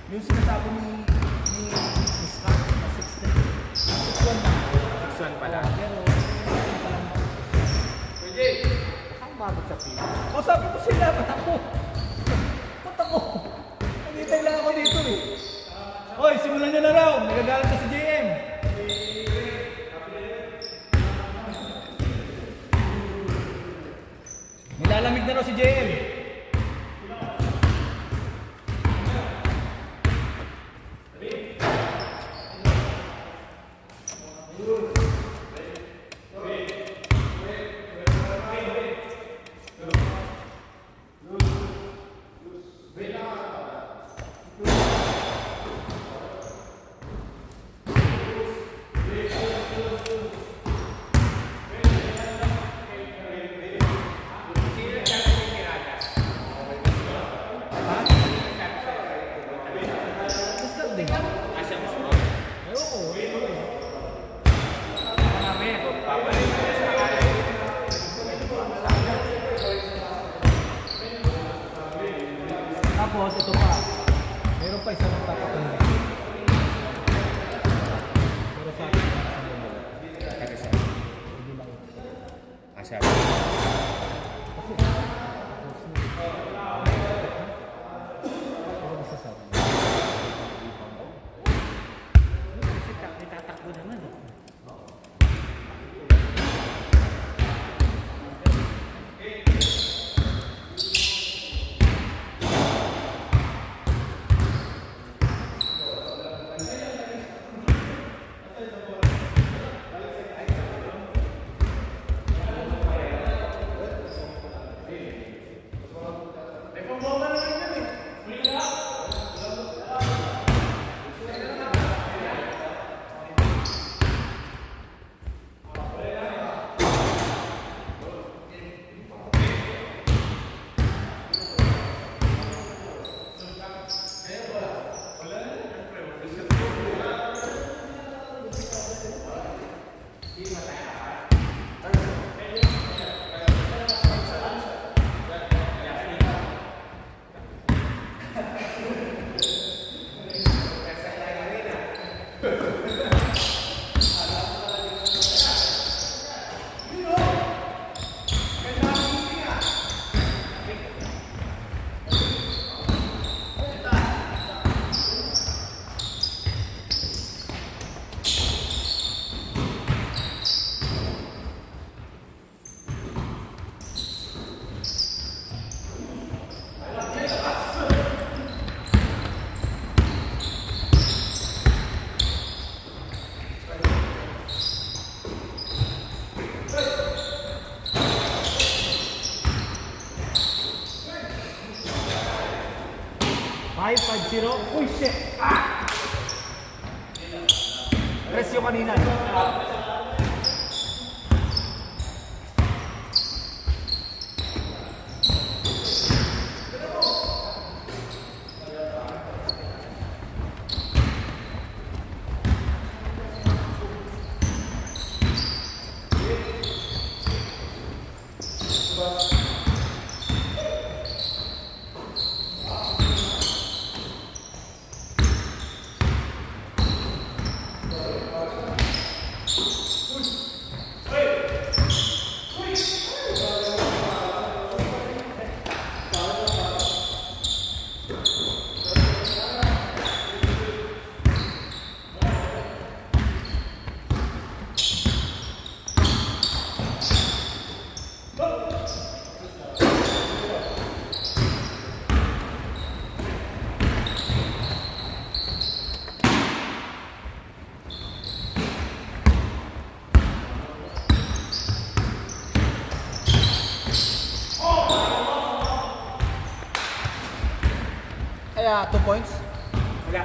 Yung sinasabi ni Scott na 60. 61 na. 61 pala. Pero, pwede. Ang bagot sa pila. O sabi ko sila, ba't ako? Ba't ako? Nagitay lang ako dito eh. Hoy, simulan nyo na raw. Nagagalit na si JM. Nilalamig na raw si JM. Tapos ito pa. Meron pa isang nagpapakunin. Pero sa akin, hindi lang. Asya. Kasi tatakbo naman eh. Five, 5-0. Uy, shit! Ah! Presyo kanina. Kaya 2 points? Wala.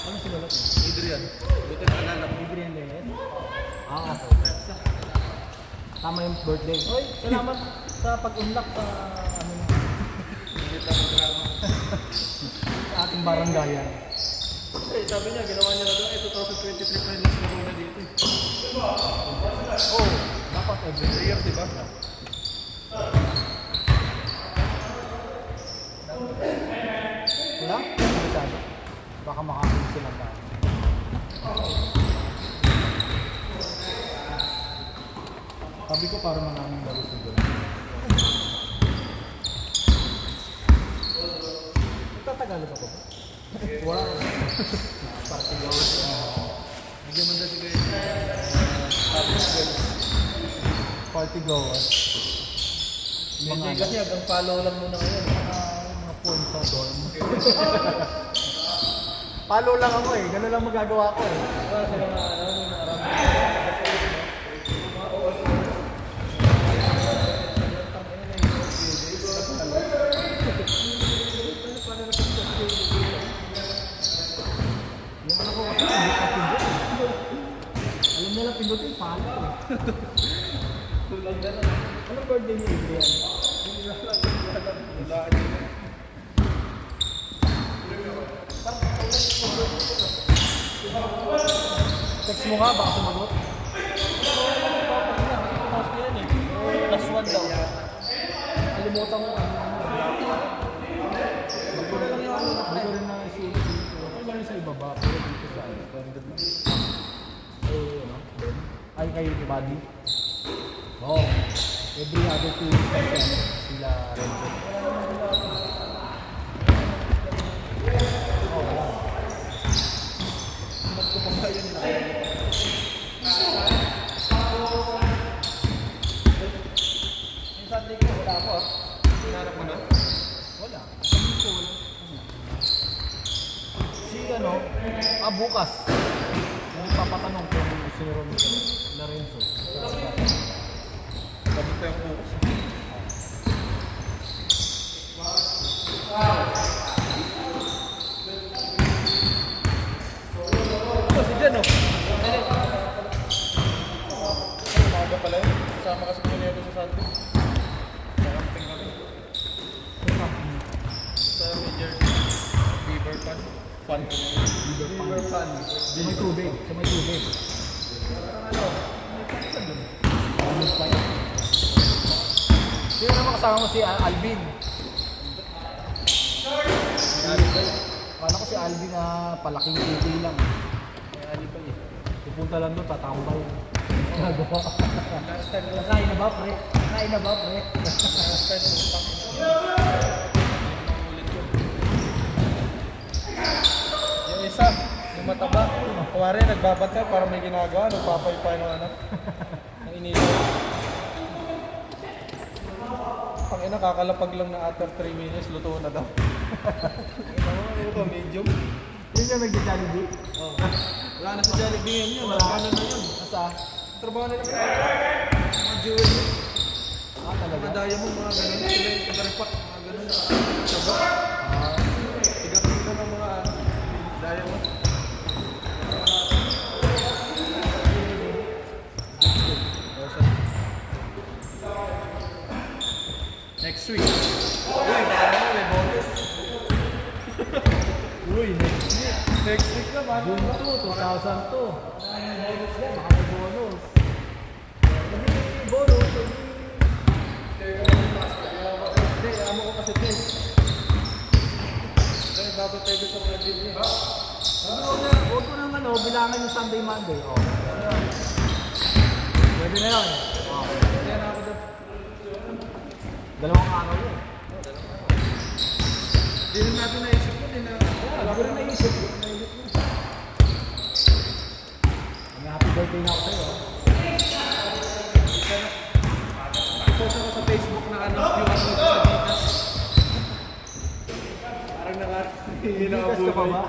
Ano si Lolo? Adrian. Buti na alam. Adrian Leyes? Ah, tama yung birthday. Hoy, salamat. Basta pag-unlock sa ano na. Sa ating baranggayan. Eh, sabi niya, ginawa niya na doon, 2023 pa rin na dito. Oh, dapat every year, Di ba? wala? Masyado. Baka makakain silang tayo. Sabi ko para maraming laro siguro. Nagtatagalog ako ba? Wala ko. Party goals. Bigyan mo na si guys. Party goals. Hindi kasi hanggang follow lang muna ngayon. Mga phone sa dorm. Follow lang ako eh. Ganun lang magagawa ko eh. Diba sa mga Yung anak ko kasi hindi pa pindot. Alam nila pindutin, follow eh. tulad na lang. Anong birthday ni Adrian? Text mo nga, baka sumagot. Plus 1 daw. Kalimutan mo. Hindi ko rin na si ano lang sa ibaba, pero dito sa ano. Ano? Ay, kayo ni Buddy. Oo. Every other 2 weeks kasi sila Renzo. Oo, wala. Ba't ko pang bayan na? Yung Sunday ko, wala ako ah. Sinarap mo na? Wala. Sabi ko, wala. Si ano, bukas. Yung papatanong ko yung si Lorenzo. Sabi ko yung bukas. Ito, si Jen oh. Umaga pala yun. Kasama kasi ko niya doon sa Sunday. Camping kami. Sa Major Beaver Fun. Fun. River Fan. Sa may tubig. Sa may tubig. Ano? May pa yun. Sino naman kasama mo si Alvin? Kala ko si Alvin na palaking TV lang. May ali pa eh. Pupunta lang doon, tatambay. Nagawa. Last time lang. Kain na ba, pre? Kain na ba, pre? Last time lang. Ulit yun. Yung isa, yung mataba. Kuwari, nagbabantay para may ginagawa. Nagpapaypay ng anak. Ang inilaw. Pangina, kakalapag lang na after 3 minutes, luto na daw. Ano ba, medium? Yun yung nag-Jollibee. Oh. Wala na sa Jollibee yan yun. Ano na yun? Asa? Trabaho na naman. Mga jewelry. Ah, talaga? Mga diamond, mga ganun. Sila yung pagkaripak. Mga ganun. Saba. Tiga-tiga ng mga diamond. Next week. Uy, baka naman may bonus. Uy, next week. Next week na ba? June 2, 2002. Bonus yan, baka may bonus. Sabi may bonus, Hindi, amo ko kasi test. Dahil bago tayo sa mga video. Huwag ko naman bilangan yung Sunday, Monday. Oh. Pwede na yun. Oh. Kaya na ako doon. Dalawang araw yun. Hindi rin natin naisip ko. Wala ko rin naisip. Happy birthday na ako sa'yo. Post ako sa Facebook na ano, yung ano sa Gcash. Parang Bigas ka pa ba?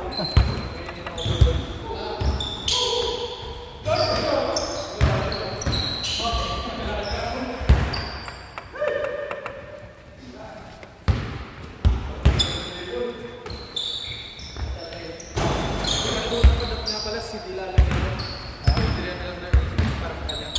Nga pala si Dila lang yun. Dila na lang na parang kanya.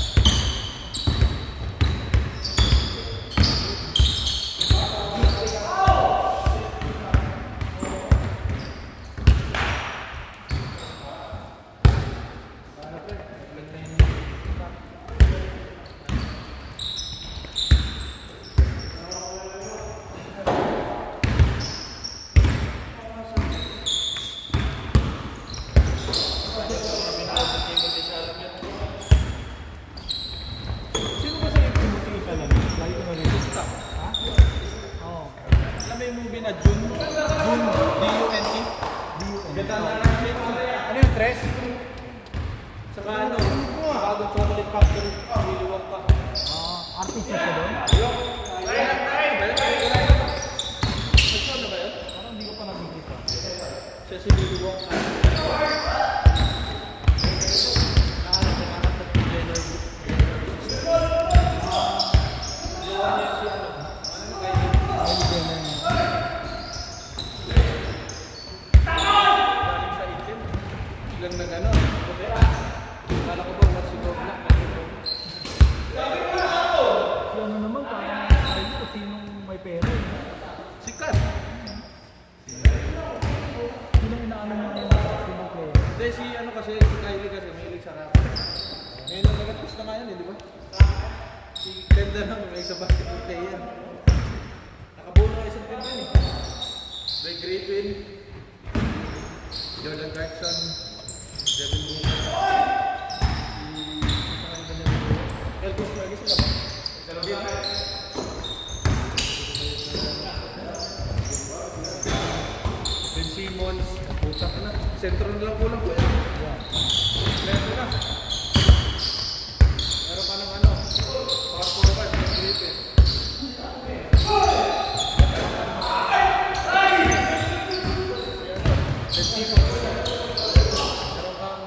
Assist na siya doon? Nagsuon na ba yun? Parang hindi ko pa nakikita. Siya si Billy Wong. Lang nag ano, kala ko ba what's your black? Si ano naman, parang ayun ko sinong may pera. Sikat! Sinong inaano niya ngayon sinong pera? Hindi, si ano kasi, si Kylie kasi, mahilig sa rap. Ngayon lang nag-atpos na nga yan eh, di ba? Si Tenda lang, may isa basketball player. Nakabuo na isang team yan eh. Ray Griffin, Jordan Clarkson, Devin Booker, Elvis lagi sila ba? Ben Simmons, putak na. Sentro na lang kulang ko yan. Meron na. Meron pa ng ano, power forward, Ben Griffin. Ben Simmons. Meron kang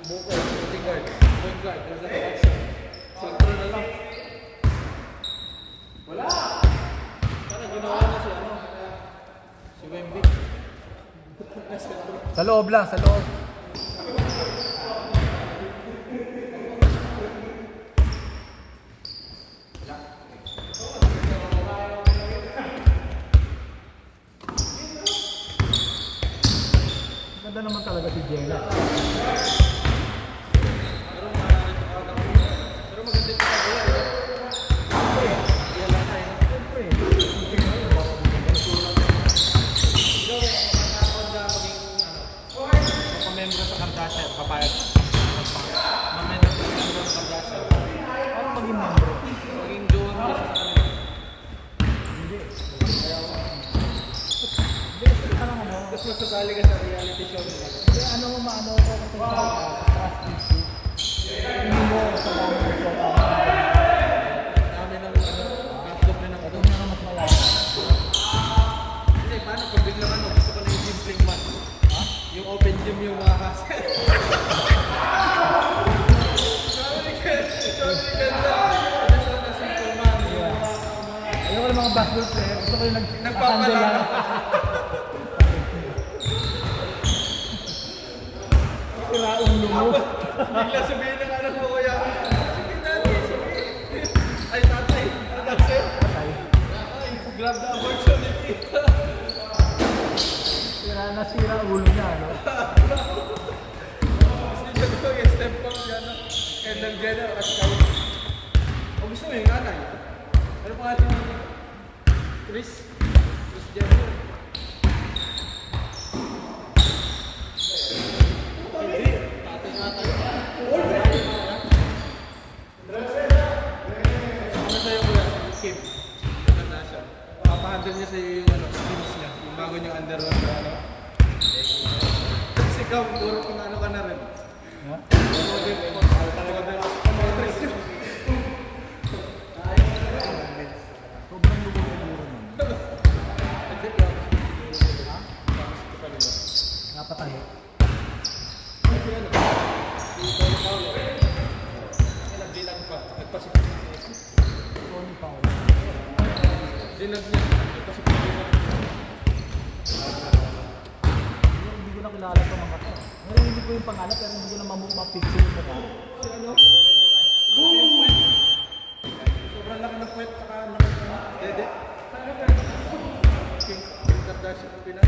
Booker, shooting guard, point guard, there's a action. Sentro na lang. Wala! Sana ginawa na si ano, si Wemby. Sa loob lang, sa loob. Ganda naman talaga si Jenna. Pero maganda yung pagkakaya, eh. Yan lang tayo. Siyempre, okay na yun. Ikaw, makakakon ka maging, mapamembro sa Kardashian, papayag. Mamembro sa Kardashian. Parang maging member. Maging jowa mo sa kanila. Hindi. Hindi, parang ano. Tapos masasali ka sa reality show nila. Hindi, ano mo maano ko kasi sa trust issue. Hindi mo sa dami ng show. Dami ng hotdog na ng Ito na lang mas malaki. Hindi, paano pag biglang ano, gusto ko na yung simpleng man. Ha? Yung open gym yung mga hassle. Sabi ni Ganda. Gusto ko na simple man. Yung Ayoko ng mga basketball player. Gusto ko yung Nagpapalaro. lang. Sira ulo mo. Bigla sabihin ng anak mo, kuya. Sige natin, sige. Ay, tatay. Ano daw sa'yo? Patay. Ay, grab the opportunity. Nasira ulo niya, no? Gusto niya ko yung step back yan. Kendall Jenner at Kylie. O gusto mo yung nanay? Ano pa nga ito? Chris Jenner. Hindi. Tatay. Ano sa'yo kuya? Kim. Maganda siya. Papahandle niya sa'yo yung ano, skills niya. Yung bago niyang underwear na ano. Kasi ikaw, puro kung ano ka na rin. Ha? Talaga ba yung pamotris niyo? Sobrang lubog yung ulo mo. Napatay. Nagbilang pa. Nagpasok. Tony Paul. Dilag niya. Nagpasok pa rin. Hindi ko na kilala ito mga to. Narinig ko yung pangalan pero hindi ko na mapicture yung mukha. Si ano? Yung puwet. Sobrang laki ng puwet. Saka laki ng dede. King Kardashian ng Pinas.